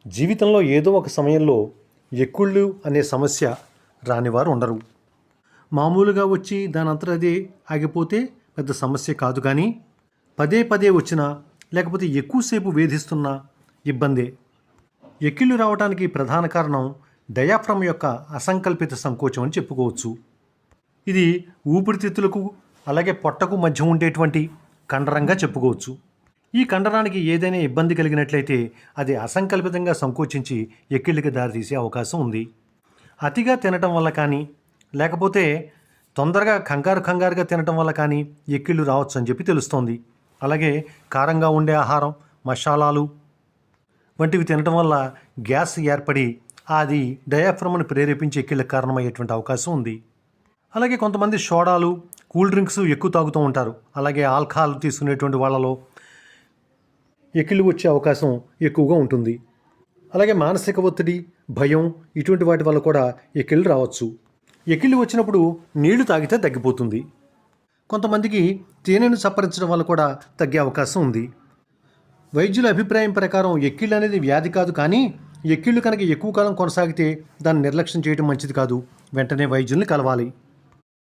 జీవితంలో ఏదో ఒక సమయంలో ఎక్కుళ్ళు అనే సమస్య రానివారు ఉండరు. మామూలుగా వచ్చి దానంతట అదే ఆగిపోతే పెద్ద సమస్య కాదు, కానీ పదే పదే వచ్చినా లేకపోతే ఎక్కువసేపు వేధిస్తున్న ఇబ్బందే. ఎక్కిళ్ళు రావడానికి ప్రధాన కారణం డయాఫ్రమ్ యొక్క అసంకల్పిత సంకోచం అని చెప్పుకోవచ్చు. ఇది ఊపిరితిత్తులకు అలాగే పొట్టకు మధ్య ఉండేటువంటి కండరంగా చెప్పుకోవచ్చు. ఈ కండరానికి ఏదైనా ఇబ్బంది కలిగినట్లయితే అది అసంకల్పితంగా సంకోచించి ఎక్కిళ్ళకి దారితీసే అవకాశం ఉంది. అతిగా తినటం వల్ల కానీ లేకపోతే తొందరగా కంగారుగా తినటం వల్ల కానీ ఎక్కిళ్ళు రావచ్చు అని చెప్పి తెలుస్తోంది. అలాగే కారంగా ఉండే ఆహారం, మసాలాలు వంటివి తినటం వల్ల గ్యాస్ ఏర్పడి అది డయాఫ్రమ్ను ప్రేరేపించి ఎక్కిళ్ళకి కారణమయ్యేటువంటి అవకాశం ఉంది. అలాగే కొంతమంది సోడాలు, కూల్ డ్రింక్స్ ఎక్కువ తాగుతూ ఉంటారు. అలాగే ఆల్కహాల్ తీసుకునేటువంటి వాళ్ళలో ఎక్కిళ్ళు వచ్చే అవకాశం ఎక్కువగా ఉంటుంది. అలాగే మానసిక ఒత్తిడి, భయం ఇటువంటి వాటి వల్ల కూడా ఎక్కిళ్ళు రావచ్చు. ఎక్కిళ్ళు వచ్చినప్పుడు నీళ్లు తాగితే తగ్గిపోతుంది. కొంతమందికి తేనెను సప్పరించడం వల్ల కూడా తగ్గే అవకాశం ఉంది. వైద్యుల అభిప్రాయం ప్రకారం ఎక్కిళ్ళు అనేది వ్యాధి కాదు, కానీ ఎక్కిళ్ళు కనుక ఎక్కువ కాలం కొనసాగితే దాన్ని నిర్లక్ష్యం చేయడం మంచిది కాదు. వెంటనే వైద్యుల్ని కలవాలి.